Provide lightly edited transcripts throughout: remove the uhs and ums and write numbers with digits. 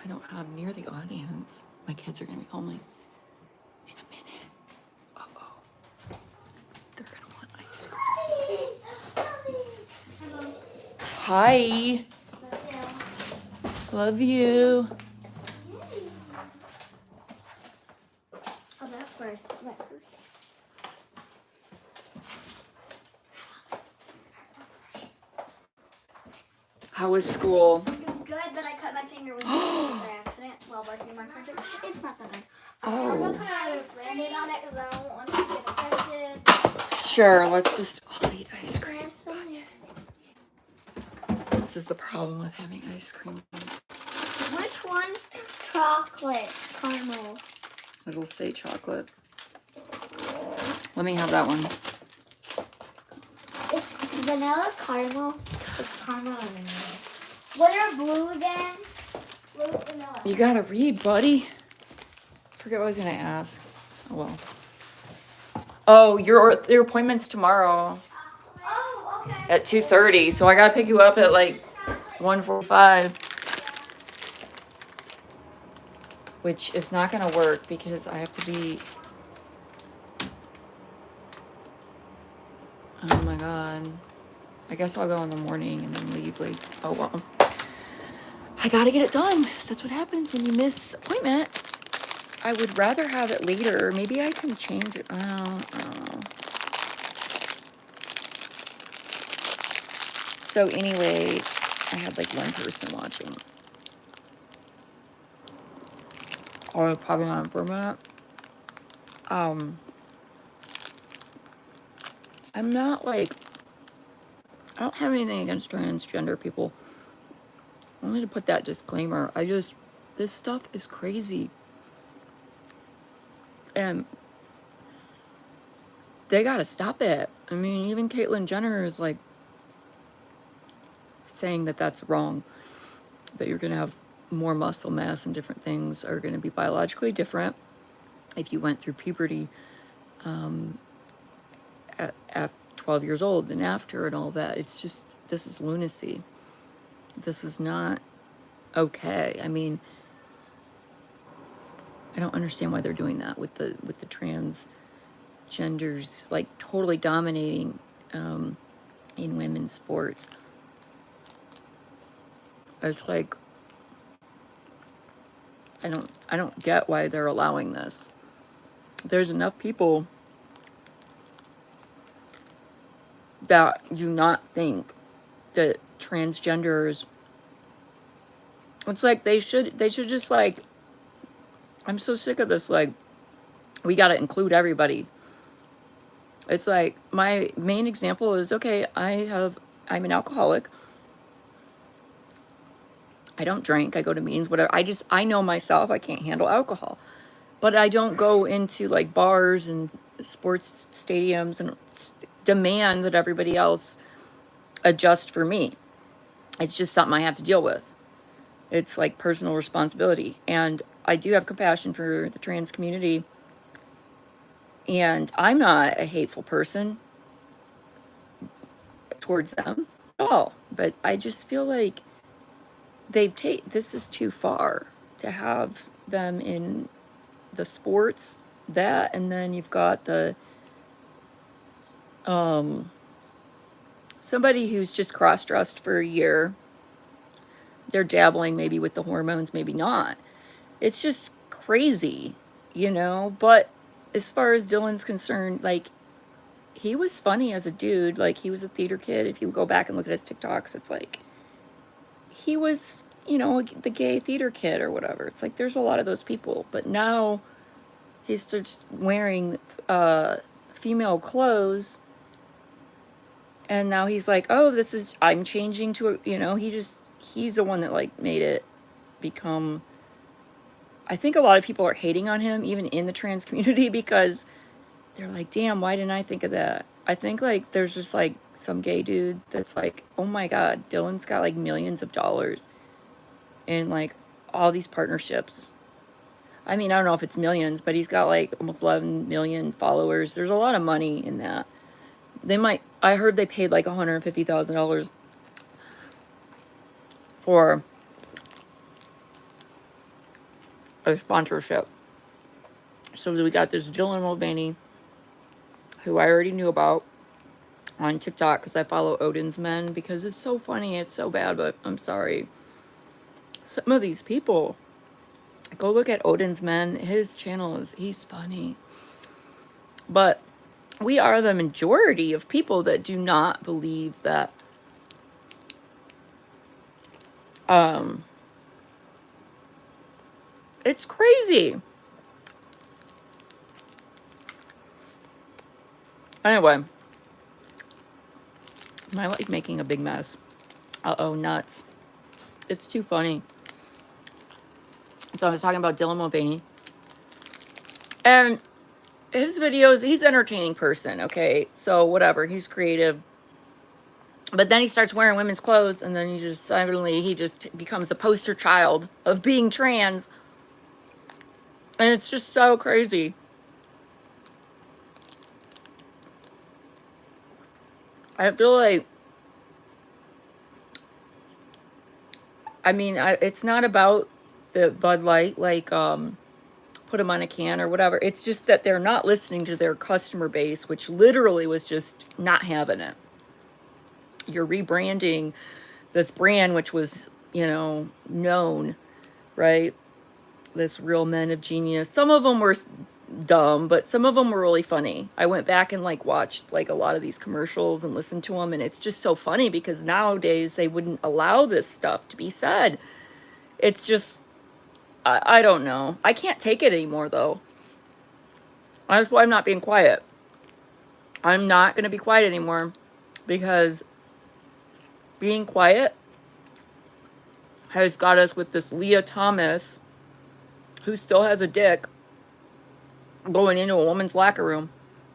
I don't have near the audience. My kids are gonna be home like in a minute. Uh-oh. They're gonna want ice cream. Hi. Love you. Oh, that's where that hurts. How was school? It was good, but I cut my finger with scissors by accident while working my project. It's not that bad. Oh. I'm gonna put a Band-Aid on it because I don't want it to get infected. Sure, let's just all eat ice cream. There's so many. This is the problem with having ice cream. Which one? Chocolate caramel. It'll say chocolate. Let me have that one. It's vanilla caramel. It's caramel and vanilla. What are blue again? Blue vanilla. You gotta read, buddy. Forget what I was gonna ask. Oh well. Oh, your appointment's tomorrow Oh, okay. at 2:30, so I gotta pick you up at like 1:45. Which is not gonna work because I have to be. Oh my god. I guess I'll go in the morning and then leave like. Oh well. I gotta get it done. That's what happens when you miss appointment. I would rather have it later. Maybe I can change it. I don't know. So anyway, I had like one person watching. Or probably not for a minute. I'm not like, I don't have anything against transgender people. I wanted to put that disclaimer. This stuff is crazy. And they gotta stop it. I mean, even Caitlyn Jenner is like saying that that's wrong. That you're gonna have more muscle mass and different things are gonna be biologically different if you went through puberty at 12 years old and after and all that. It's just, this is lunacy. This is not okay. I mean, I don't understand why they're doing that with the transgenders, like totally dominating in women's sports. It's like, I don't get why they're allowing this. There's enough people that do not think that transgenders, it's like they should just like, I'm so sick of this, like, we got to include everybody. It's like, my main example is, okay, I'm an alcoholic. I don't drink. I go to meetings, whatever. I know myself, I can't handle alcohol. But I don't go into like bars and sports stadiums and demand that everybody else adjust for me. It's just something I have to deal with. It's like personal responsibility. And I do have compassion for the trans community. And I'm not a hateful person towards them at all. But I just feel like this is too far to have them in the sports, that, and then you've got the somebody who's just cross-dressed for a year. They're dabbling maybe with the hormones, maybe not. It's just crazy, you know? But as far as Dylan's concerned, like, he was funny as a dude. Like, he was a theater kid. If you go back and look at his TikToks, it's like, he was, you know, the gay theater kid or whatever. It's like, there's a lot of those people. But now he starts wearing female clothes. And now he's like, oh, I'm changing to a, you know, he's the one that like made it become, I think a lot of people are hating on him, even in the trans community, because they're like, damn, why didn't I think of that? I think like there's just like some gay dude that's like, oh my God, Dylan's got like millions of dollars in like all these partnerships. I mean, I don't know if it's millions, but he's got like almost 11 million followers. There's a lot of money in that. I heard they paid like $150,000 for a sponsorship. So we got this Dylan Mulvaney, who I already knew about on TikTok because I follow Odin's Men because it's so funny. It's so bad, but I'm sorry. Some of these people, go look at Odin's Men. His channel he's funny. But we are the majority of people that do not believe that it's crazy. Anyway, am I like making a big mess? Uh-oh, nuts. It's too funny. So I was talking about Dylan Mulvaney. And his videos, he's an entertaining person, okay? So whatever, he's creative. But then he starts wearing women's clothes, and then he just becomes a poster child of being trans. And it's just so crazy. I feel like, I mean, it's not about the Bud Light, like, put them on a can or whatever. It's just that they're not listening to their customer base, which literally was just not having it. You're rebranding this brand, which was, you know, known, right? This Real Men of Genius. Some of them were dumb, but some of them were really funny. I went back and like watched like a lot of these commercials and listened to them, and it's just so funny because nowadays they wouldn't allow this stuff to be said. It's just, I don't know. I can't take it anymore though. That's why I'm not being quiet. I'm not going to be quiet anymore because being quiet has got us with this Leah Thomas, who still has a dick, going into a woman's locker room,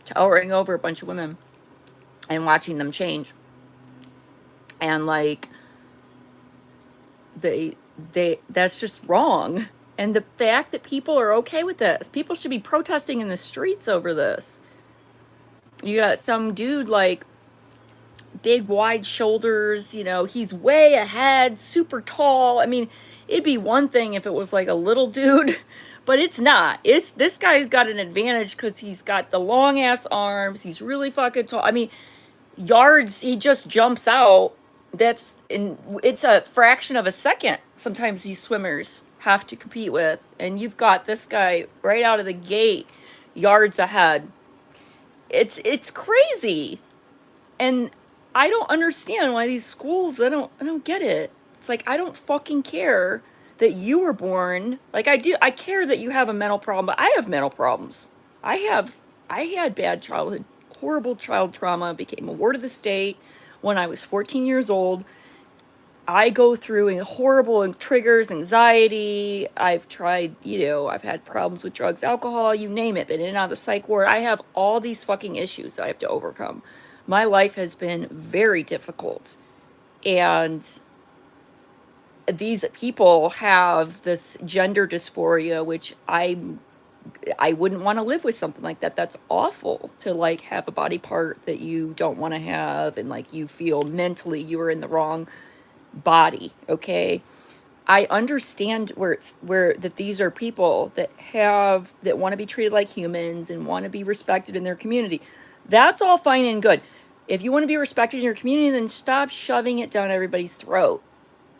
towering over a bunch of women and watching them change. And like, that's just wrong. And the fact that people are okay with this, people should be protesting in the streets over this. You got some dude like big wide shoulders, you know, he's way ahead, super tall. I mean, it'd be one thing if it was like a little dude, but it's not. This guy's got an advantage because he's got the long ass arms. He's really fucking tall. I mean, yards, he just jumps out. It's a fraction of a second sometimes these swimmers have to compete with, and you've got this guy right out of the gate yards ahead. It's crazy. And I don't understand why these schools, I don't get it. It's like, I don't fucking care that you were born. Like, I care that you have a mental problem, but I have mental problems. I had bad childhood, horrible child trauma, became a ward of the state when I was 14 years old. I go through horrible triggers, anxiety. I've tried, you know, I've had problems with drugs, alcohol, you name it, been in and out of the psych ward. I have all these fucking issues that I have to overcome. My life has been very difficult. And these people have this gender dysphoria, which I wouldn't want to live with something like that. That's awful to like have a body part that you don't want to have, and like you feel mentally you are in the wrong body. Okay, I understand where that these are people that want to be treated like humans and want to be respected in their community. That's all fine and good. If you want to be respected in your community, then stop shoving it down everybody's throat.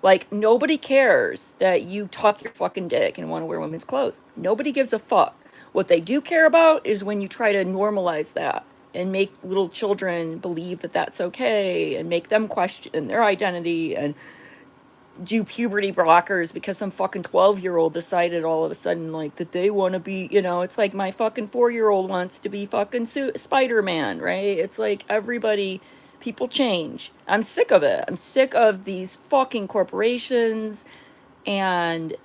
Like, nobody cares that you tuck your fucking dick and want to wear women's clothes. Nobody gives a fuck. What they do care about is when you try to normalize that and make little children believe that that's okay and make them question their identity and do puberty blockers because some fucking 12-year-old decided all of a sudden like that they want to be, you know, it's like my fucking 4-year-old wants to be fucking Spider-Man, right? It's like people change. I'm sick of it. I'm sick of these fucking corporations and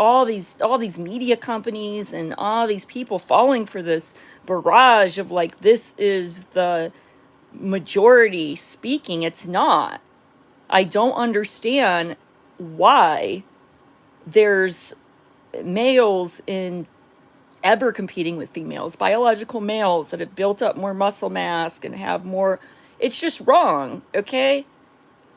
all these media companies and all these people falling for this barrage of like, this is the majority speaking. It's not. I don't understand why there's males ever competing with females, biological males that have built up more muscle mass and have more. It's just wrong, okay?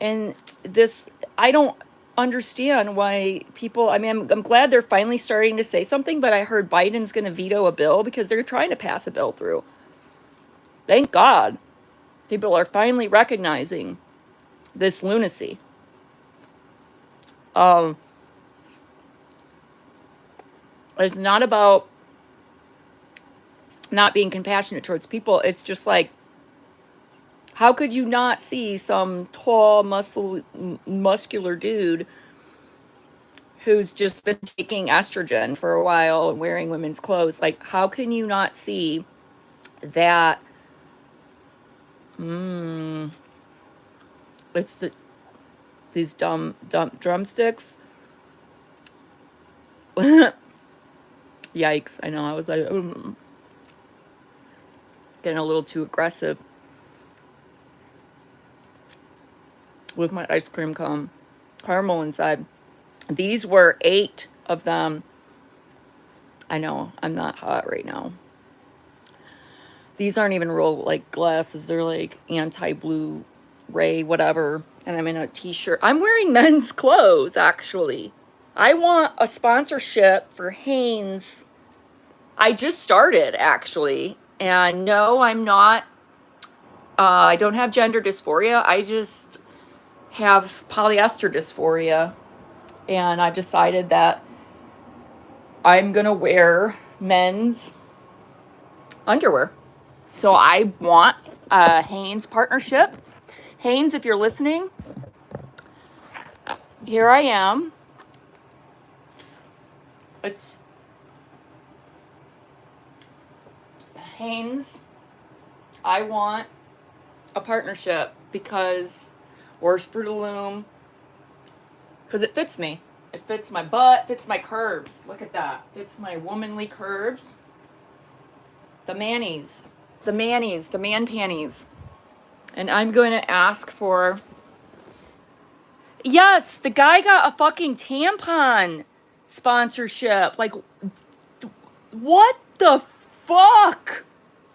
And this, I don't understand why people, I mean, I'm glad they're finally starting to say something, but I heard Biden's going to veto a bill because they're trying to pass a bill through. Thank God. People are finally recognizing this lunacy. It's not about not being compassionate towards people. It's just like, how could you not see some tall, muscular dude who's just been taking estrogen for a while and wearing women's clothes? Like, how can you not see that? It's these dumb drumsticks. Yikes! I know, I was like getting a little too aggressive with my ice cream cone, caramel inside. These were 8 of them. I know, I'm not hot right now. These aren't even real like glasses. They're like anti-blue ray, whatever. And I'm in a t-shirt. I'm wearing men's clothes, actually. I want a sponsorship for Hanes. I just started, actually. And no, I'm not. I don't have gender dysphoria. I just have polyester dysphoria. And I've decided that I'm going to wear men's underwear. So I want a Hanes partnership. Hanes, if you're listening, here I am. It's Hanes. I want a partnership because, or Fruit of the Loom, because it fits me. It fits my butt, fits my curves. Look at that. Fits my womanly curves. The manis. The manis, the man panties. And I'm going to ask for... Yes, the guy got a fucking tampon sponsorship. Like, what the fuck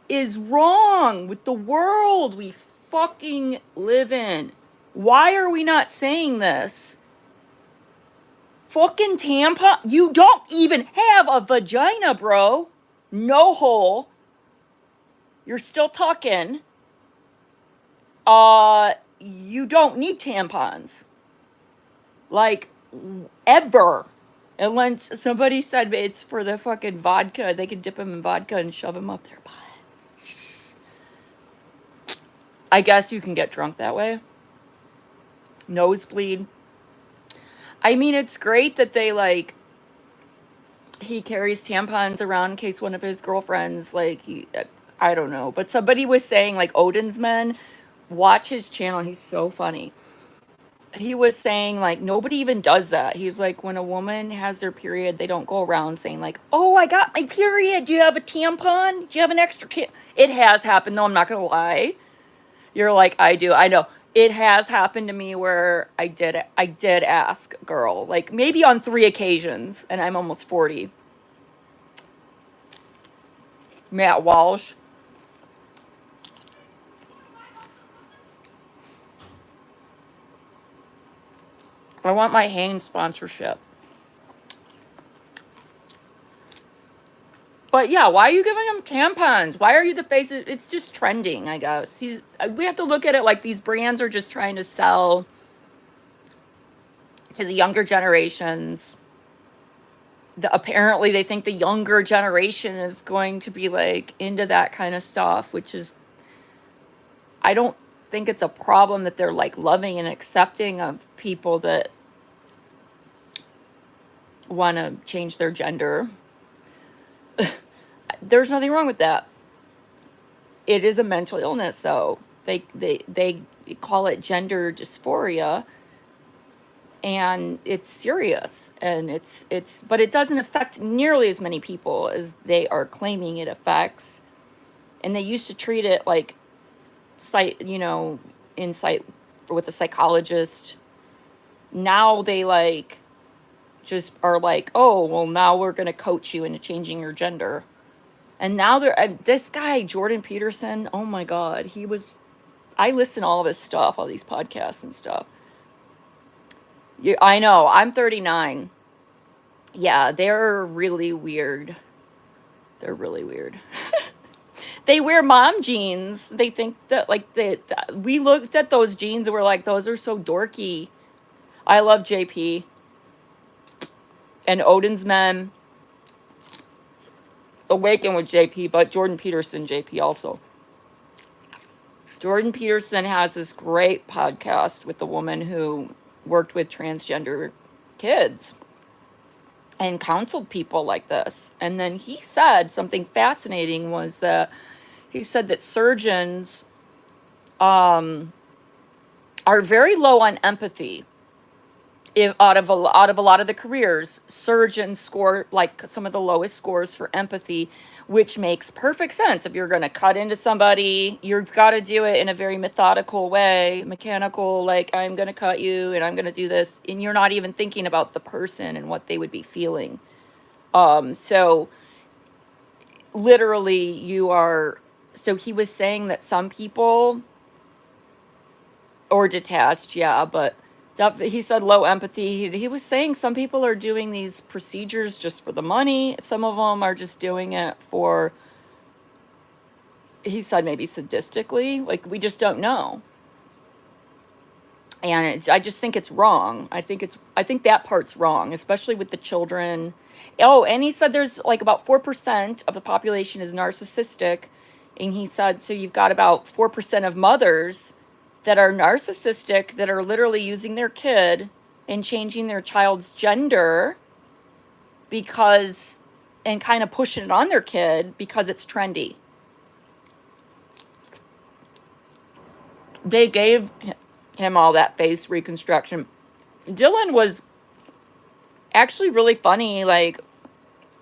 is wrong with the world we fucking live in? Why are we not saying this? Fucking tampon. You don't even have a vagina, bro. No hole. You're still talking. You don't need tampons. Like, ever. And when somebody said it's for the fucking vodka, they can dip them in vodka and shove them up their butt. I guess you can get drunk that way. Nosebleed. I mean, it's great that they, like, he carries tampons around in case one of his girlfriends, like, I don't know. But somebody was saying, like, Odin's Men, watch his channel. He's so funny. He was saying, like, nobody even does that. He's like, when a woman has their period, they don't go around saying, like, oh, I got my period. Do you have a tampon? Do you have an extra It has happened, though. I'm not going to lie. You're like, I do. I know. It has happened to me where I did ask a girl, like, maybe on 3 occasions, and I'm almost 40. Matt Walsh. I want my Hanes sponsorship. But yeah, why are you giving him tampons? Why are you the face of, it's just trending, I guess. We have to look at it like these brands are just trying to sell to the younger generations. Apparently they think the younger generation is going to be like into that kind of stuff, which is, I don't think it's a problem that they're like loving and accepting of people that want to change their gender. There's nothing wrong with that. It is a mental illness, though. They call it gender dysphoria, and it's serious, and but it doesn't affect nearly as many people as they are claiming it affects. And they used to treat it like insight with a psychologist. Now they like just are like, oh, well, now we're going to coach you into changing your gender. And now this guy, Jordan Peterson, oh my God, I listen to all of his stuff, all these podcasts and stuff. I know. I'm 39. Yeah, they're really weird. They're really weird. They wear mom jeans. They think that like we looked at those jeans and we're like, those are so dorky. I love JP and Odin's Men. Awaken with JP, but Jordan Peterson JP also. Jordan Peterson has this great podcast with the woman who worked with transgender kids and counseled people like this. And then he said something fascinating was that he said that surgeons are very low on empathy. If out of a lot of the careers, surgeons score like some of the lowest scores for empathy, which makes perfect sense. If you're going to cut into somebody, you've got to do it in a very methodical way, mechanical, like I'm going to cut you and I'm going to do this, and you're not even thinking about the person and what they would be feeling. So literally you are, so he was saying that some people, or detached, yeah, but he said low empathy. He was saying some people are doing these procedures just for the money. Some of them are just doing it for, he said maybe sadistically. Like, we just don't know. And I just think it's wrong. I think that part's wrong, especially with the children. Oh, and he said there's like about 4% of the population is narcissistic. And he said, so you've got about 4% of mothers that are narcissistic, that are literally using their kid and changing their child's gender because, and kind of pushing it on their kid because it's trendy. They gave him all that face reconstruction. Dylan was actually really funny. Like,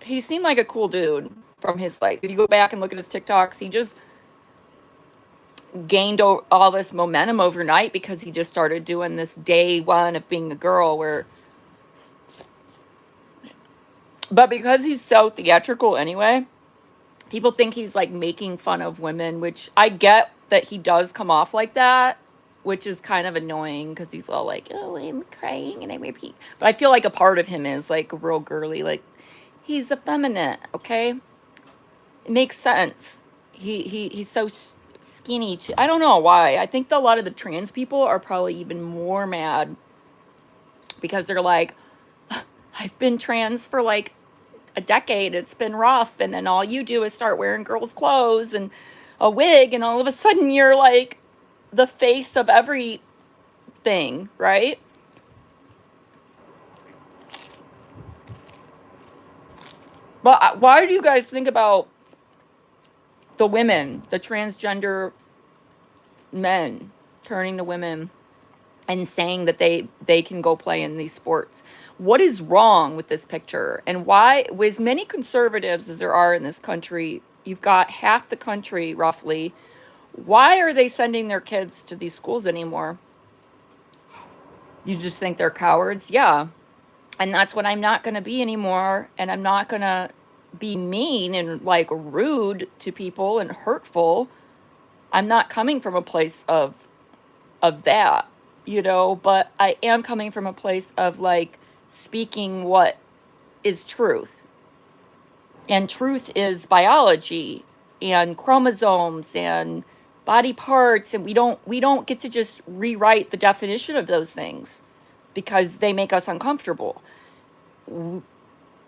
he seemed like a cool dude from his life. If you go back and look at his TikToks, he just gained all this momentum overnight because he just started doing this day one of being a girl but because he's so theatrical anyway, people think he's like making fun of women, which I get that he does come off like that, which is kind of annoying because he's all like, oh, I'm crying and I repeat. But I feel like a part of him is like real girly, like he's effeminate, okay? It makes sense. He's so skinny too. I don't know why. I think that a lot of the trans people are probably even more mad because they're like, I've been trans for like a decade. It's been rough. And then all you do is start wearing girls' clothes and a wig. And all of a sudden you're like the face of everything, right? But why do you guys think about the women, the transgender men turning to women and saying that they can go play in these sports? What is wrong with this picture? And why, with as many conservatives as there are in this country, you've got half the country roughly, why are they sending their kids to these schools anymore? You just think they're cowards? Yeah. And that's what I'm not going to be anymore. And I'm not going to be mean and like rude to people and hurtful. I'm not coming from a place of that, but I am coming from a place of like speaking what is truth. And truth is biology and chromosomes and body parts, and we don't get to just rewrite the definition of those things because they make us uncomfortable.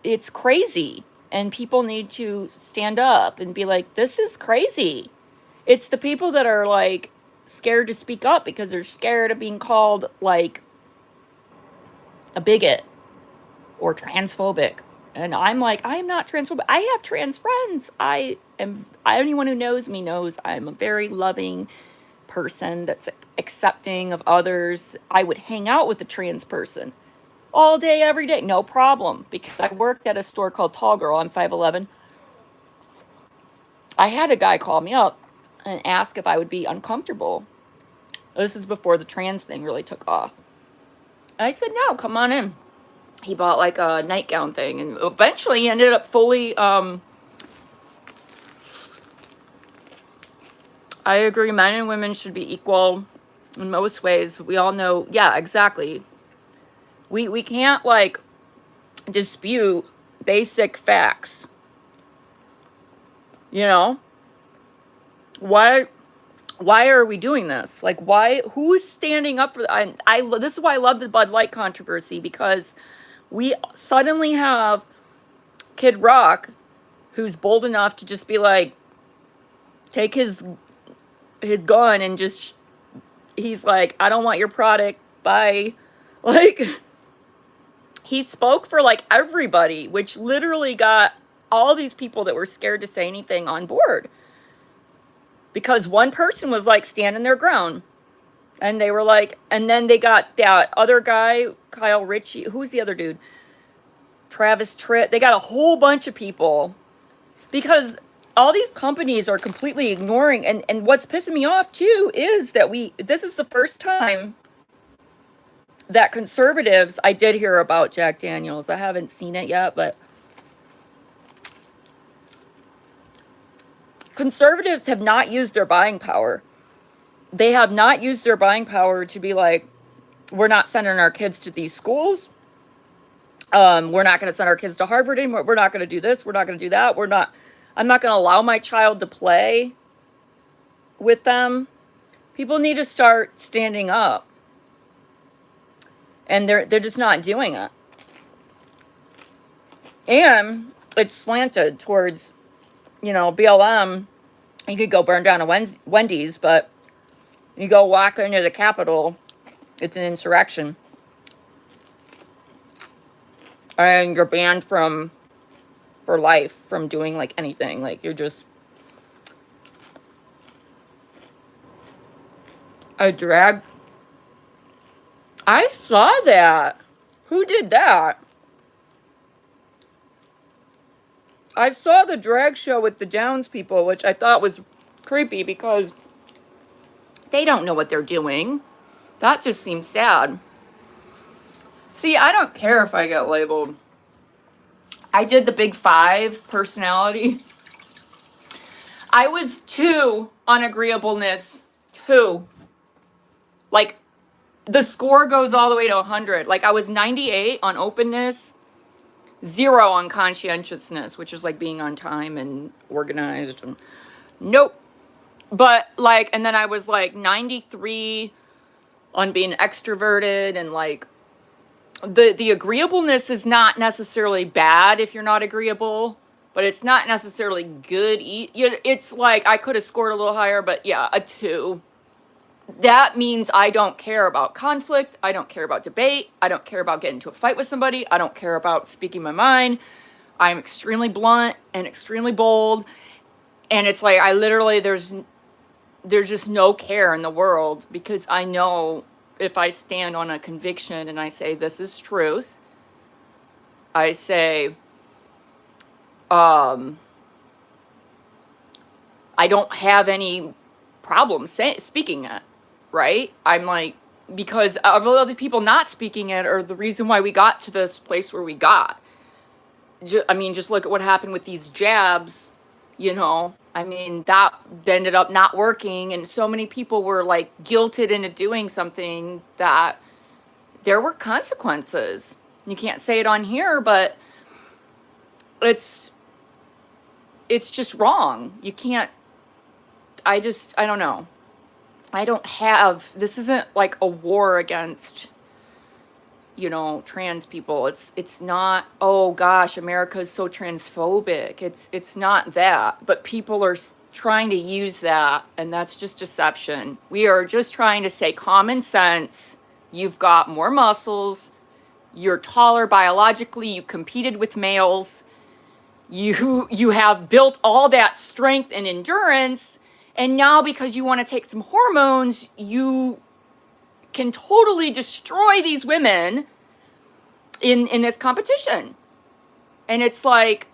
It's crazy, and people need to stand up and be like, this is crazy. It's the people that are like scared to speak up because they're scared of being called like a bigot or transphobic. And I'm like, I am not transphobic. I have trans friends. Anyone who knows me knows I'm a very loving person that's accepting of others. I would hang out with a trans person all day, every day, no problem. Because I worked at a store called Tall Girl on 511. I had a guy call me up and ask if I would be uncomfortable. This is before the trans thing really took off. I said, no, come on in. He bought like a nightgown thing, and eventually he ended up fully, I agree, men and women should be equal in most ways. We all know, yeah, exactly. We can't like dispute basic facts. You know? Why are we doing this? Like, why? Who's standing up for? This is why I love the Bud Light controversy, because we suddenly have Kid Rock, who's bold enough to just be like, take his gun and just, he's like, I don't want your product. Bye. Like, he spoke for like everybody, which literally got all these people that were scared to say anything on board. Because one person was like standing their ground. And they were like, and then they got that other guy, Kyle Ritchie. Who's the other dude? Travis Tritt. They got a whole bunch of people. Because all these companies are completely ignoring. And what's pissing me off too is that this is the first time that conservatives, I did hear about Jack Daniels. I haven't seen it yet, but conservatives have not used their buying power. They have not used their buying power to be like, we're not sending our kids to these schools. We're not going to send our kids to Harvard anymore. We're not going to do this. We're not going to do that. I'm not going to allow my child to play with them. People need to start standing up. And they're just not doing it. And it's slanted towards, BLM. You could go burn down a Wendy's, but you go walk into the Capitol, it's an insurrection. And you're banned for life from doing like anything. Like, you're just a drag. I saw that. Who did that? I saw the drag show with the Downs people, which I thought was creepy because they don't know what they're doing. That just seems sad. See, I don't care if I get labeled. I did the Big Five personality. I was 2 on agreeableness. 2. Like, the score goes all the way to 100. Like, I was 98 on openness, 0 on conscientiousness, which is like being on time and organized. And nope. But like, and then I was like 93 on being extroverted, and like the agreeableness is not necessarily bad if you're not agreeable, but it's not necessarily good. It's like I could have scored a little higher, but yeah, a 2. That means I don't care about conflict. I don't care about debate. I don't care about getting into a fight with somebody. I don't care about speaking my mind. I'm extremely blunt and extremely bold. And it's like, I literally, there's just no care in the world, because I know if I stand on a conviction and I say, this is truth, I say, I don't have any problem speaking it. Right? I'm like, because of all the people not speaking it are the reason why we got to this place where we got. Just look at what happened with these jabs, that ended up not working. And so many people were like guilted into doing something that there were consequences. You can't say it on here, but it's just wrong. You can't, I don't know. This isn't like a war against, trans people. It's not, oh gosh, America is so transphobic. It's not that, but people are trying to use that, and that's just deception. We are just trying to say common sense. You've got more muscles. You're taller biologically. You competed with males. You have built all that strength and endurance. And now, because you want to take some hormones, you can totally destroy these women in this competition. And it's like,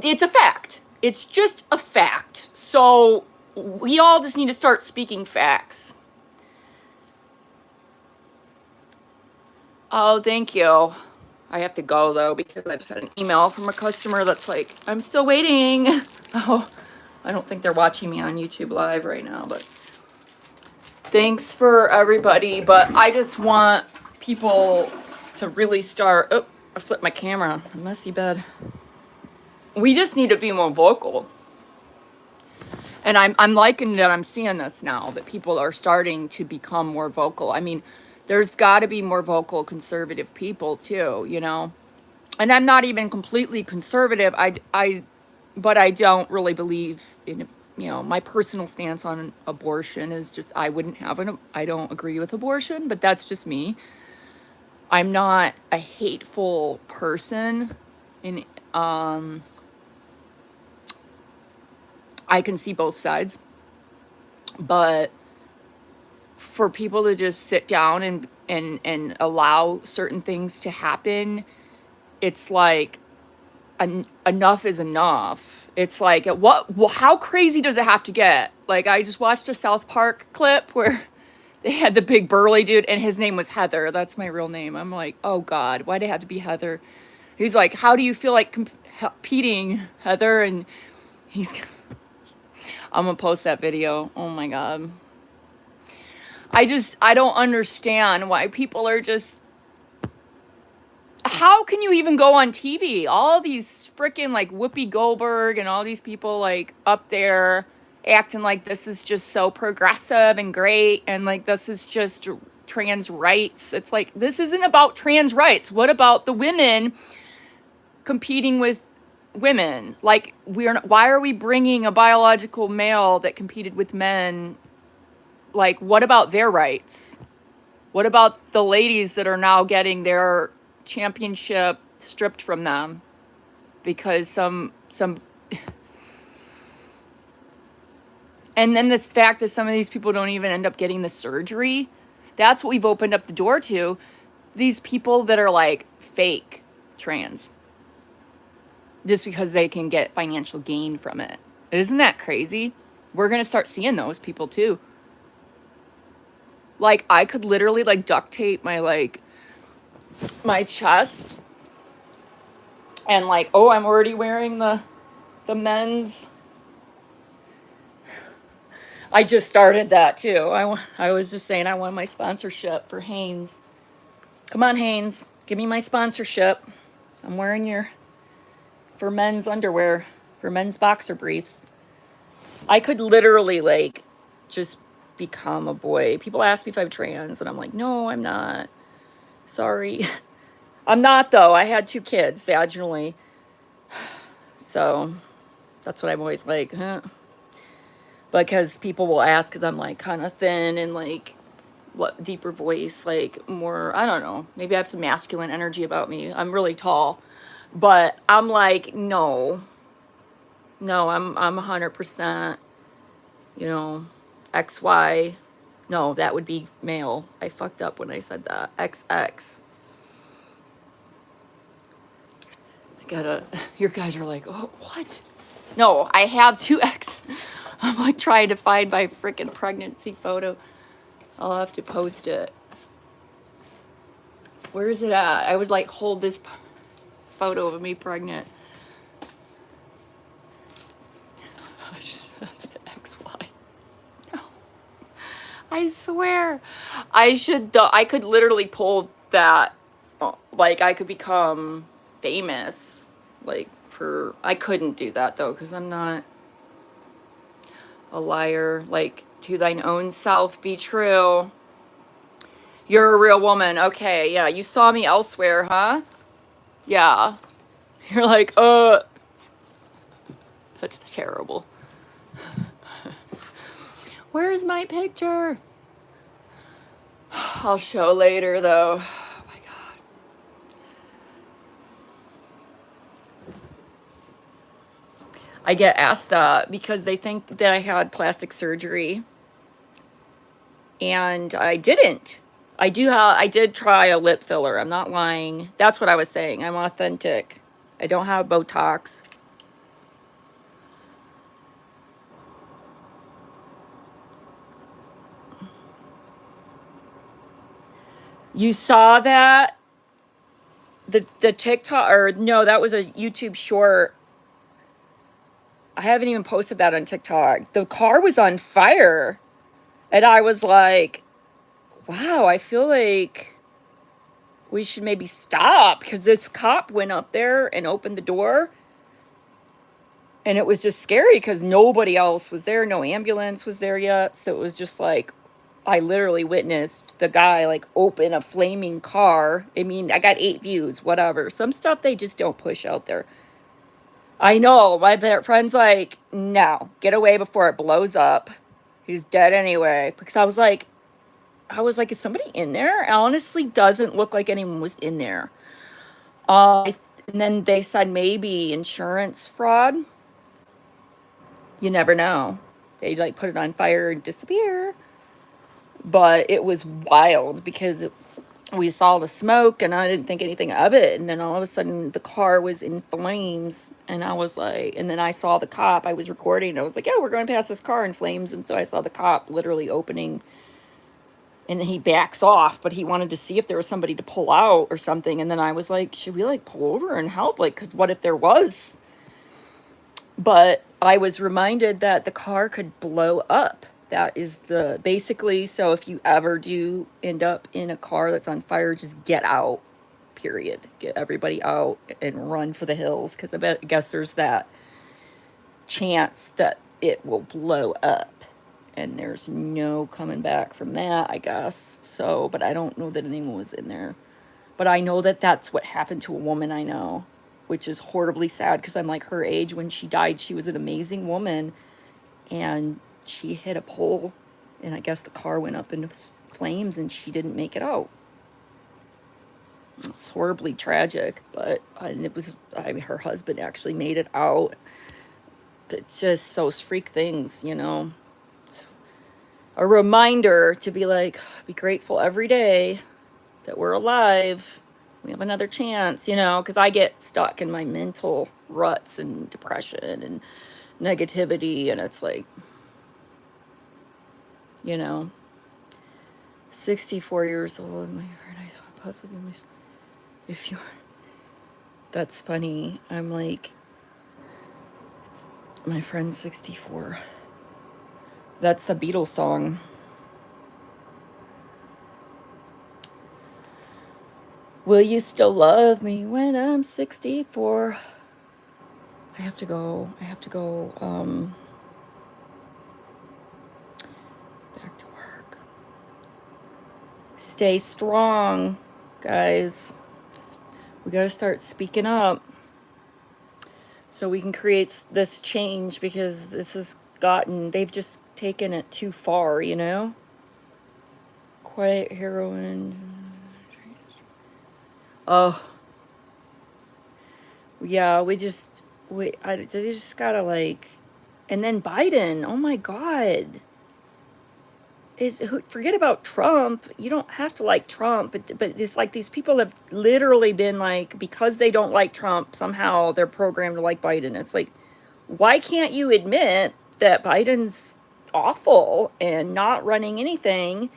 it's a fact. It's just a fact. So we all just need to start speaking facts. Oh, thank you. I have to go, though, because I just had an email from a customer that's like, I'm still waiting. Oh, I don't think they're watching me on YouTube Live right now, but Thanks for everybody, but I just want people to really start. Oh, I flipped my camera. Messy bed. We just need to be more vocal. And I'm liking that I'm seeing this now, that people are starting to become more vocal. I mean, there's got to be more vocal conservative people too, you know. And I'm not even completely conservative. But I don't really believe in, you know, my personal stance on abortion is just I don't agree with abortion, but that's just me. I'm not a hateful person, and I can see both sides. But for people to just sit down and allow certain things to happen, it's like enough is enough. It's like, how crazy does it have to get? Like, I just watched a South Park clip where they had the big burly dude and his name was Heather. That's my real name. I'm like, oh God, why'd it have to be Heather? He's like, how do you feel like competing, Heather? And I'm gonna post that video. Oh my God. I don't understand why people are just, how can you even go on TV? All these freaking like Whoopi Goldberg and all these people like up there acting like this is just so progressive and great and like this is just trans rights. It's like, this isn't about trans rights. What about the women competing with women? Like, why are we bringing a biological male that competed with men? Like, what about their rights? What about the ladies that are now getting their championship stripped from them because some and then this fact that some of these people don't even end up getting the surgery, that's what we've opened up the door to. These people that are like fake trans just because they can get financial gain from it. Isn't that crazy? We're gonna start seeing those people too. Like, I could literally like duct tape my chest and like, oh, I'm already wearing the men's. I just started that too. I was just saying I want my sponsorship for Hanes. Come on, Hanes, give me my sponsorship. I'm wearing for men's underwear, for men's boxer briefs. I could literally like just become a boy. People ask me if I'm trans and I'm like, no, I'm not. Sorry. I'm not, though. I had 2 kids vaginally. So that's what I'm always like, huh? Because people will ask because I'm like kind of thin and like deeper voice, like more, I don't know. Maybe I have some masculine energy about me. I'm really tall. But I'm like, no, I'm 100%, you know, XY. No, that would be male. I fucked up when I said that. XX. Your guys are like, oh, what? No, I have 2 X. I'm like trying to find my freaking pregnancy photo. I'll have to post it. Where is it at? I would like hold this photo of me pregnant. That's the XY. No. I swear. I could literally pull that. Like, I could become famous. Like, I couldn't do that though, because I'm not a liar. Like, to thine own self be true. You're a real woman. Okay, yeah, you saw me elsewhere, huh? Yeah. You're like, that's terrible. Where's my picture? I'll show later though. I get asked that because they think that I had plastic surgery, and I didn't. I did try a lip filler. I'm not lying. That's what I was saying. I'm authentic. I don't have Botox. You saw that? The TikTok, or no, that was a YouTube short. I haven't even posted that on TikTok. The car was on fire. And I was like, wow, I feel like we should maybe stop, because this cop went up there and opened the door. And it was just scary because nobody else was there. No ambulance was there yet. So it was just like, I literally witnessed the guy like open a flaming car. I mean, I got 8 views, whatever. Some stuff they just don't push out there. I know. My friend's like, no, get away before it blows up. He's dead anyway. Because I was like, is somebody in there? It honestly doesn't look like anyone was in there. And then they said maybe insurance fraud. You never know. They like put it on fire and disappear. But it was wild because we saw the smoke and I didn't think anything of it. And then all of a sudden the car was in flames. And I was like, and then I saw the cop. I was recording. And I was like, yeah, we're going past this car in flames. And so I saw the cop literally opening, and he backs off, but he wanted to see if there was somebody to pull out or something. And then I was like, should we like pull over and help? Like, because what if there was? But I was reminded that the car could blow up. That is the basically, so if you ever do end up in a car that's on fire, just get out, period. Get everybody out and run for the hills, because I guess there's that chance that it will blow up. And there's no coming back from that, I guess. So, but I don't know that anyone was in there. But I know that that's what happened to a woman I know, which is horribly sad because I'm like her age when she died. She was an amazing woman, and she hit a pole, and I guess the car went up into flames and she didn't make it out. It's horribly tragic, but and it was her husband actually made it out. It's just those freak things, you know. A reminder to be like, be grateful every day that we're alive. We have another chance, you know, because I get stuck in my mental ruts and depression and negativity, and it's like, you know, 64 years old, my very nice one, possibly, if you're, that's funny. I'm like, my friend's 64. That's the Beatles song. Will you still love me when I'm 64? I have to go back to work. Stay strong, guys. We got to start speaking up so we can create this change, because they've just taken it too far, you know? Quiet heroin. Oh. Yeah, they just gotta like, and then Biden, oh my God. Forget about Trump. You don't have to like Trump, but it's like these people have literally been like, because they don't like Trump, somehow they're programmed to like Biden. It's like, why can't you admit that Biden's awful and not running anything?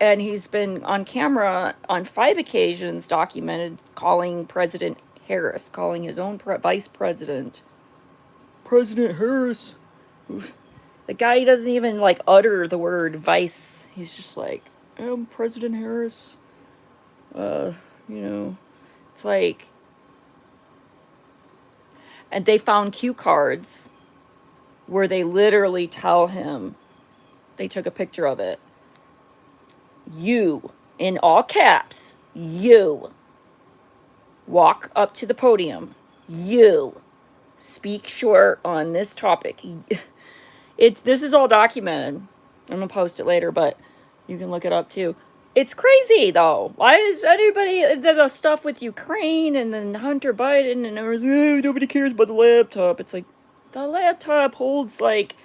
And he's been on camera on 5 occasions documented calling President Harris, calling his own vice president, President Harris. The guy doesn't even like utter the word vice. He's just like, I'm President Harris. You know, it's like, and they found cue cards where they literally tell him, they took a picture of it. You, in all caps, you walk up to the podium. You speak short on this topic. This is all documented. I'm gonna post it later, but you can look it up too. It's crazy though. Why is anybody the stuff with Ukraine and then Hunter Biden and everyone's nobody cares about the laptop? It's like, the laptop holds like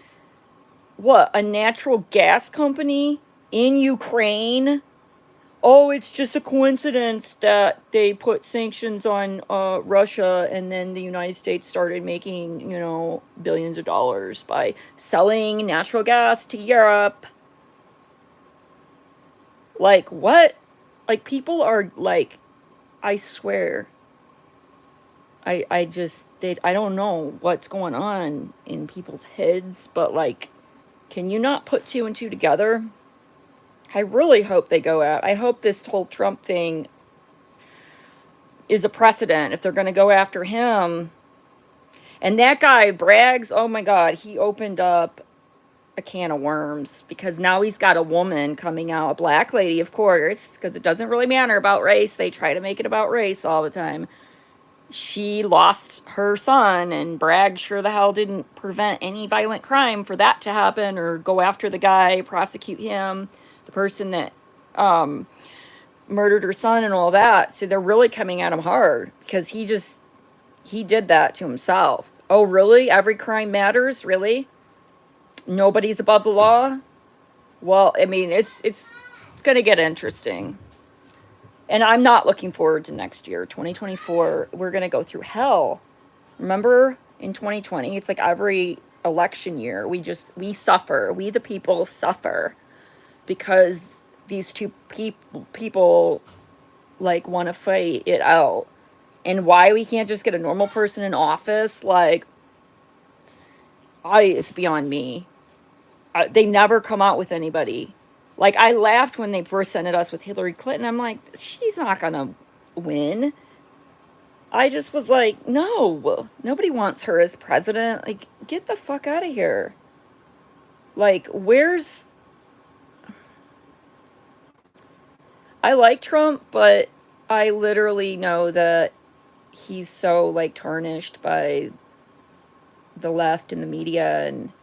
what, a natural gas company in Ukraine? Oh, it's just a coincidence that they put sanctions on Russia, and then the United States started making, you know, billions of dollars by selling natural gas to Europe. Like, what? Like, people are like, I swear, I don't know what's going on in people's heads, but like, Can you not put two and two together? I really hope they go out. I hope this whole Trump thing is a precedent if they're going to go after him. And that guy brags, oh my God, he opened up a can of worms because now he's got a woman coming out, a black lady, of course, because it doesn't really matter about race. They try to make it about race all the time. She lost her son, and Bragg sure the hell didn't prevent any violent crime for that to happen or go after the guy, prosecute him, the person that murdered her son and all that. So they're really coming at him hard because he did that to himself. Oh, really? Every crime matters? Really? Nobody's above the law? Well, I mean, it's going to get interesting. And I'm not looking forward to next year, 2024. We're going to go through hell. Remember in 2020, it's like every election year, we suffer. We, the people, suffer because these two people like want to fight it out. And why we can't just get a normal person in office, like, it's beyond me. They never come out with anybody. Like, I laughed when they presented us with Hillary Clinton. I'm like, she's not going to win. I just was like, no, nobody wants her as president. Like, get the fuck out of here. Like, I like Trump, but I literally know that he's so, like, tarnished by the left and the media, and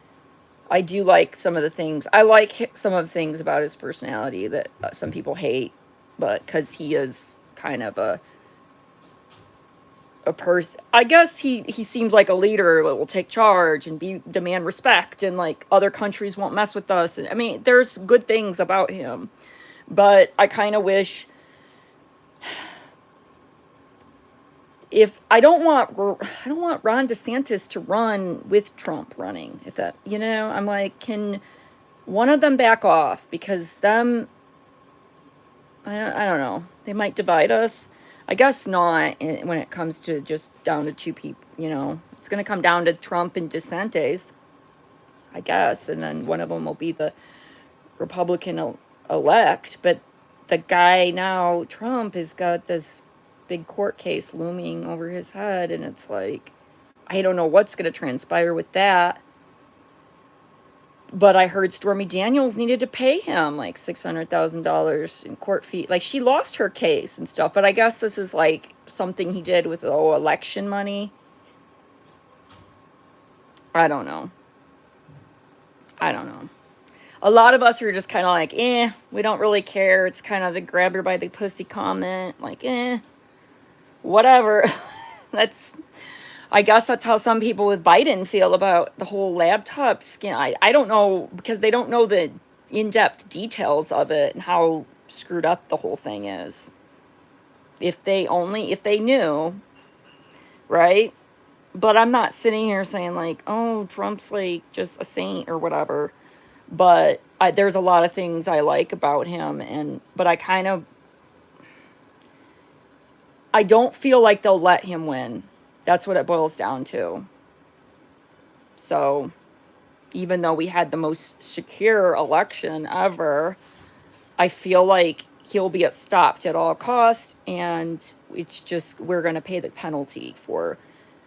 I do like some of the things. I like some of the things about his personality that some people hate, but because he is kind of a person. I guess he seems like a leader that will take charge and demand respect, and like other countries won't mess with us. And I mean, there's good things about him, but I kind of wish. If I don't want Ron DeSantis to run with Trump running, if that, I'm like, can one of them back off? Because them, I don't know, they might divide us. I guess not when it comes to just down to two people, it's going to come down to Trump and DeSantis, I guess. And then one of them will be the Republican elect. But the guy now, Trump, has got this big court case looming over his head, and it's like, I don't know what's going to transpire with that. But I heard Stormy Daniels needed to pay him like $600,000 in court fee. Like, she lost her case and stuff, but I guess this is like something he did with election money. I don't know. A lot of us are just kind of like, we don't really care. It's kind of the grab her by the pussy comment, like, whatever. I guess that's how some people with Biden feel about the whole laptop skin. I don't know, because they don't know the in-depth details of it and how screwed up the whole thing is. If they knew, right? But I'm not sitting here saying like, oh, Trump's like just a saint or whatever. But there's a lot of things I like about him, but I don't feel like they'll let him win. That's what it boils down to. So, even though we had the most secure election ever, I feel like he'll be stopped at all costs, and it's just, we're going to pay the penalty for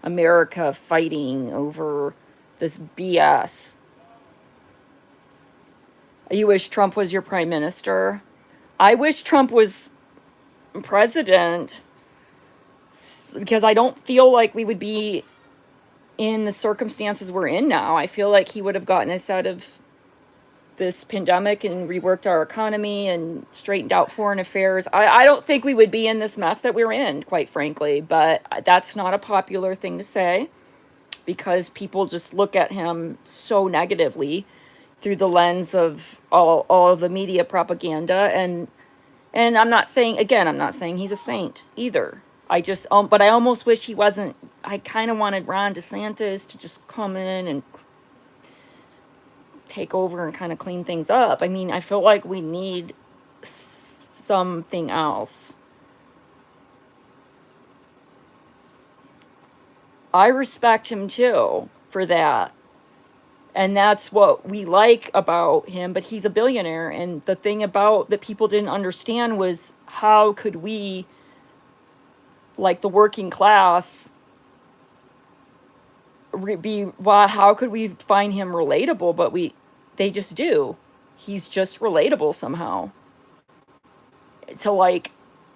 America fighting over this BS. You wish Trump was your prime minister? I wish Trump was president, because I don't feel like we would be in the circumstances we're in now. I feel like he would have gotten us out of this pandemic and reworked our economy and straightened out foreign affairs. I don't think we would be in this mess that we're in, quite frankly, but that's not a popular thing to say because people just look at him so negatively through the lens of all of the media propaganda. And I'm not saying he's a saint either. But I almost wish he wasn't. I kind of wanted Ron DeSantis to just come in and take over and kind of clean things up. I mean, I feel like we need something else. I respect him too for that. And that's what we like about him, but he's a billionaire. And the thing about that people didn't understand was how could we, like the working class, how could we find him relatable? But they just do. He's just relatable somehow to like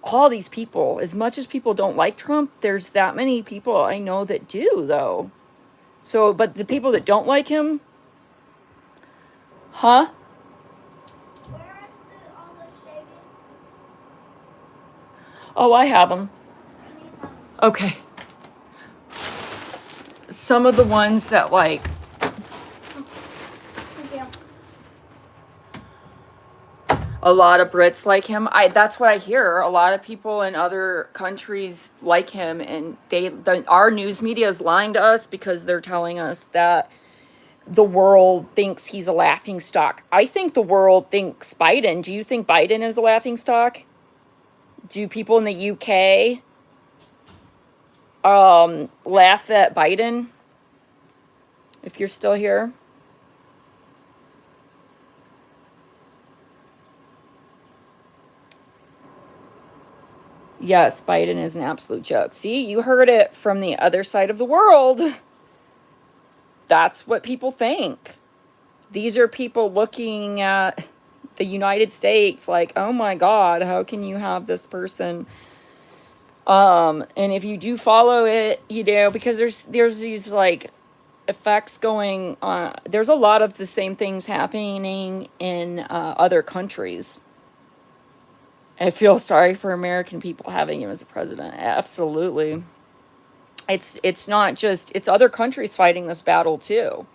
all these people. As much as people don't like Trump, there's that many people I know that do, though. So, but the people that don't like him, huh? Where is all the shavings? Oh, I have them. I need them. Okay. Some of the ones that like, Thank you. a lot of Brits like him. That's what I hear. A lot of people in other countries like him, and our news media is lying to us because they're telling us that the world thinks he's a laughing stock. I think the world thinks Biden. Do you think Biden is a laughing stock? Do people in the UK laugh at Biden? If you're still here. Yes, Biden is an absolute joke. See, you heard it from the other side of the world. That's what people think. These are people looking at the United States like, oh my God, how can you have this person? And if you do follow it, because there's these like effects going on. There's a lot of the same things happening in other countries. I feel sorry for American people having him as a president. Absolutely. It's not just, it's other countries fighting this battle too.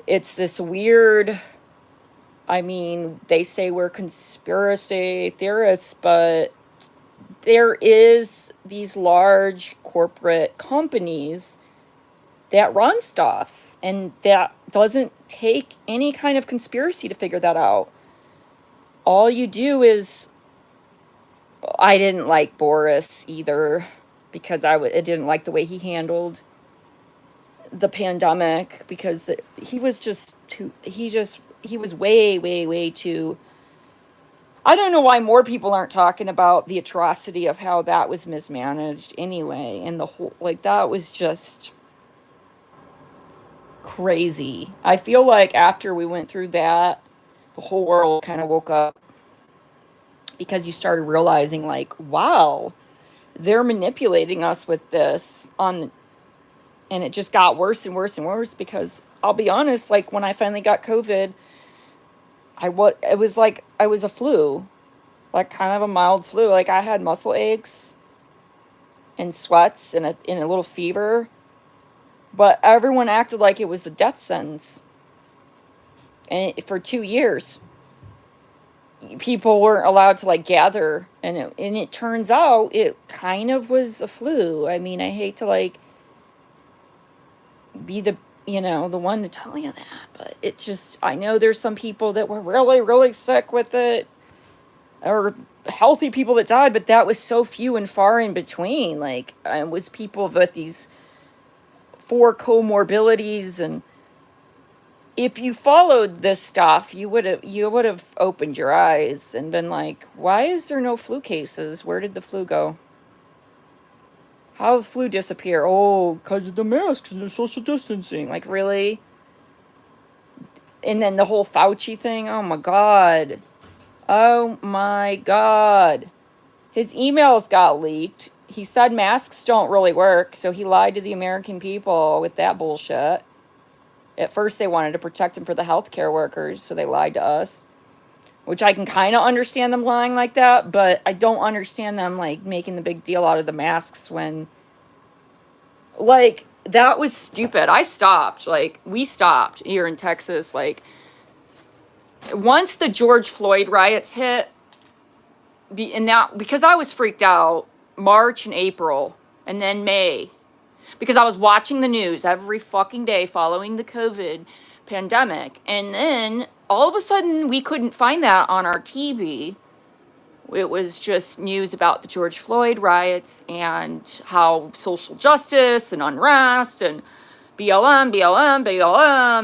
It's this weird, I mean, they say we're conspiracy theorists, but there is these large corporate companies that run stuff, and that doesn't take any kind of conspiracy to figure that out. All you do is, I didn't like Boris either because I didn't like the way he handled the pandemic, because he was just too, he was way, way, way too. I don't know why more people aren't talking about the atrocity of how that was mismanaged anyway, and the whole, like, that was just crazy. I feel like after we went through that, the whole world kind of woke up, because you started realizing, like, wow, they're manipulating us with this and it just got worse and worse and worse. Because I'll be honest, like, when I finally got COVID, it was like I was a flu, like kind of a mild flu. Like, I had muscle aches and sweats and a little fever, but everyone acted like it was a death sentence. And for 2 years, people weren't allowed to like gather, and it turns out it kind of was a flu. I mean, I hate to like be the the one to tell you that, but it just, I know there's some people that were really, really sick with it, or healthy people that died, but that was so few and far in between. Like, it was people with these 4 comorbidities, and if you followed this stuff, you would have opened your eyes and been like, why is there no flu cases? Where did the flu go? How did the flu disappear? Oh, because of the masks and the social distancing. Like, really? And then the whole Fauci thing. Oh my God. Oh my God. His emails got leaked. He said masks don't really work, so he lied to the American people with that bullshit. At first, they wanted to protect him for the healthcare workers, so they lied to us. Which I can kind of understand them lying like that, but I don't understand them, like, making the big deal out of the masks when, like, that was stupid. I stopped. Like, we stopped here in Texas. Like, once the George Floyd riots hit, because I was freaked out, March and April, and then May, because I was watching the news every fucking day following the COVID pandemic. And then all of a sudden we couldn't find that on our TV. It was just news about the George Floyd riots and how social justice and unrest and BLM,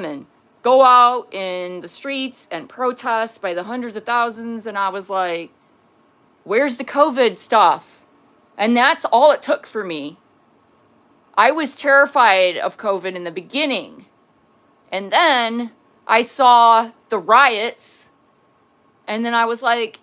and go out in the streets and protest by the hundreds of thousands. And I was like, where's the COVID stuff? And that's all it took for me. I was terrified of COVID in the beginning. And then I saw the riots. And then I was like,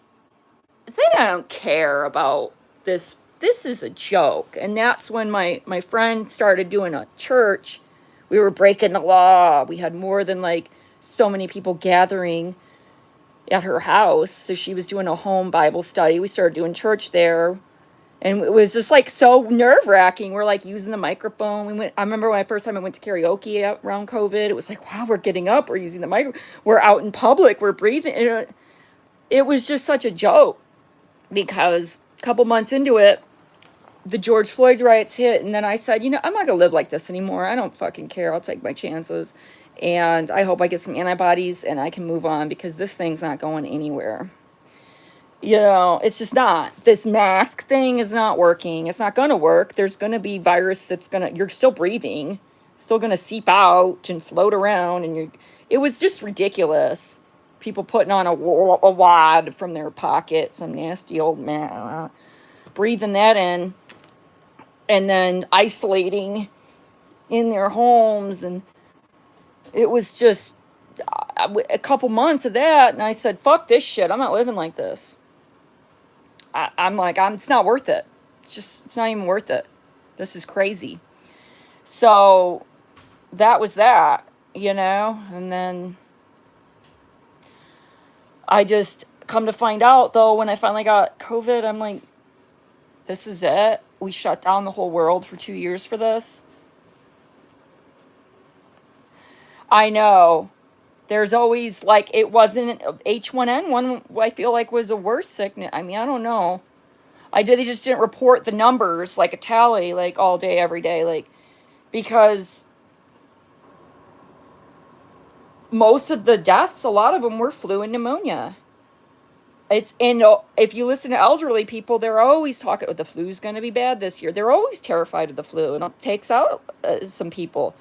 they don't care about this. This is a joke. And that's when my friend started doing a church. We were breaking the law. We had more than like so many people gathering at her house. So she was doing a home Bible study. We started doing church there. And it was just like so nerve-wracking. We're like using the microphone. I remember when first time I went to karaoke around COVID, it was like, wow, we're getting up, we're using the microphone, we're out in public, we're breathing. It was just such a joke because a couple months into it, the George Floyd riots hit. And then I said, I'm not going to live like this anymore. I don't fucking care. I'll take my chances. And I hope I get some antibodies and I can move on because this thing's not going anywhere. It's just not. This mask thing is not working. It's not going to work. There's going to be virus you're still breathing, still going to seep out and float around. And it was just ridiculous. People putting on a wad from their pocket, some nasty old man, breathing that in, and then isolating in their homes. And it was just a couple months of that. And I said, fuck this shit. I'm not living like this. I'm like, it's not worth it. It's not even worth it. This is crazy. So that was that, and then I just come to find out though, when I finally got COVID, I'm like, this is it. We shut down the whole world for 2 years for this. I know. There's always, like, it wasn't H1N1, I feel like was a worse sickness. I mean, I don't know. They just didn't report the numbers, like a tally, like all day, every day, like, because most of the deaths, a lot of them were flu and pneumonia. If you listen to elderly people, they're always talking, the flu's going to be bad this year. They're always terrified of the flu, and it takes out some people.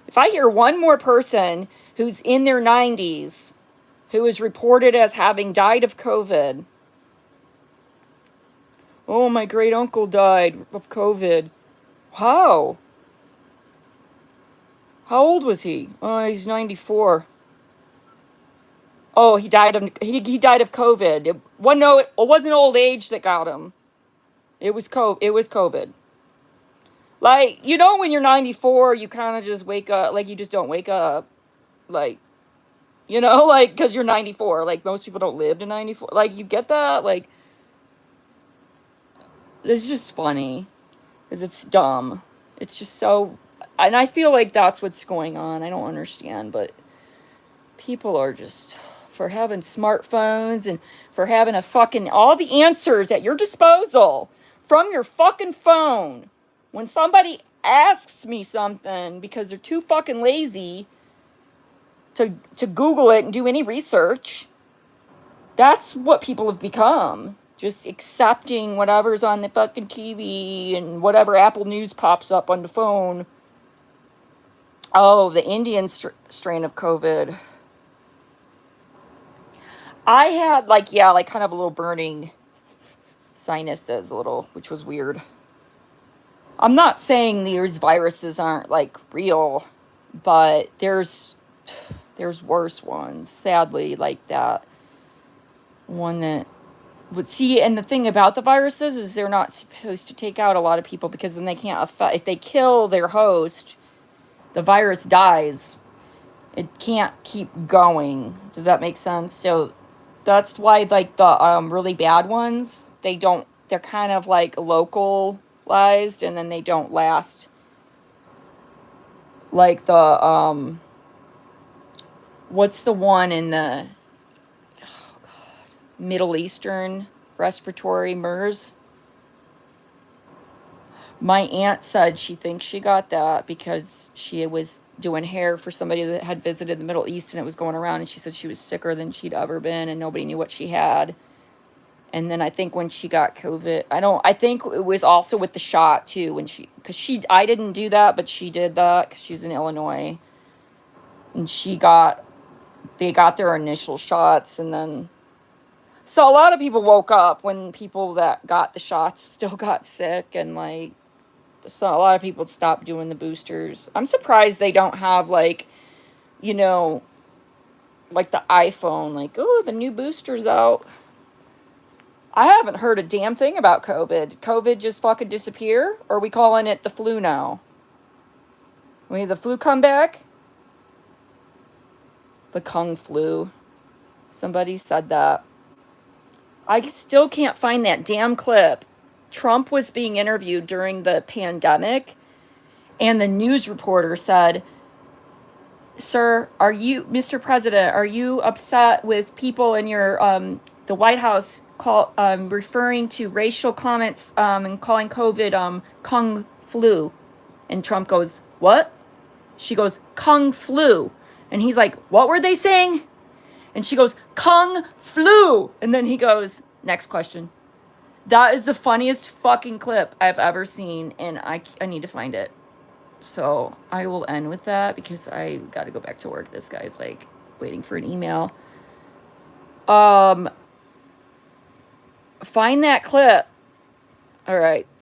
If I hear one more person who's in their 90s who is reported as having died of COVID, oh, my great uncle died of COVID. How? How old was he? Oh, he's 94. Oh, he died of COVID. It wasn't old age that got him. It was COVID. Like, when you're 94, you kind of just wake up, like, you just don't wake up, like, like, because you're 94. Like, most people don't live to 94. Like, you get that? Like, it's just funny, because it's dumb. It's just so, and I feel like that's what's going on. I don't understand, but people are just, for having smartphones and for having all the answers at your disposal from your fucking phone. When somebody asks me something because they're too fucking lazy to Google it and do any research, that's what people have become. Just accepting whatever's on the fucking TV and whatever Apple News pops up on the phone. Oh, the Indian strain of COVID. I had, kind of a little burning sinuses, which was weird. I'm not saying these viruses aren't, real, but there's worse ones, sadly, like that one that would see. And the thing about the viruses is they're not supposed to take out a lot of people, because then they can't if they kill their host, the virus dies. It can't keep going. Does that make sense? So that's why, the really bad ones, they're kind of localized, and then they don't last. Like the what's the one in the Middle Eastern respiratory, MERS? My aunt said she thinks she got that because she was doing hair for somebody that had visited the Middle East, and it was going around, and she said she was sicker than she'd ever been, and nobody knew what she had. And then I think when she got COVID, I think it was also with the shot too, I didn't do that, but she did that because she's in Illinois. and they got their initial shots, and then so a lot of people woke up when people that got the shots still got sick, and like, so a lot of people stopped doing the boosters. I'm surprised they don't have like, you know, like the iPhone, like, oh, the new booster's out. I haven't heard a damn thing about COVID. COVID just fucking disappear? Or are we calling it the flu now? When the flu come back? The Kung flu. Somebody said that. I still can't find that damn clip. Trump was being interviewed during the pandemic, and the news reporter said, "Sir, Mr. President, are you upset with people in your the White House referring to racial comments and calling COVID Kung flu?" And Trump goes, "What?" She goes, "Kung flu." And he's like, "What were they saying?" And she goes, "Kung flu." And then he goes, "Next question." That is the funniest fucking clip I've ever seen, and I need to find it. So I will end with that because I got to go back to work. This guy's like waiting for an email. Find that clip. All right.